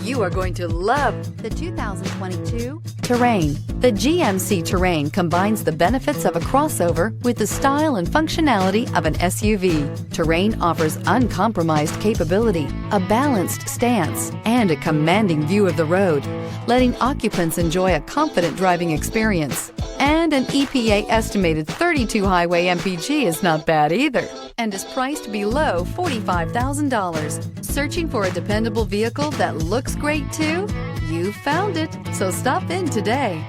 You are going to love the 2022 Terrain. The GMC Terrain combines the benefits of a crossover with the style and functionality of an SUV. Terrain offers uncompromised capability, a balanced stance, and a commanding view of the road, letting occupants enjoy a confident driving experience. And an EPA estimated 32 highway MPG is not bad either, and is priced below $45,000. Searching for a dependable vehicle that looks great too? You found it, so stop in today.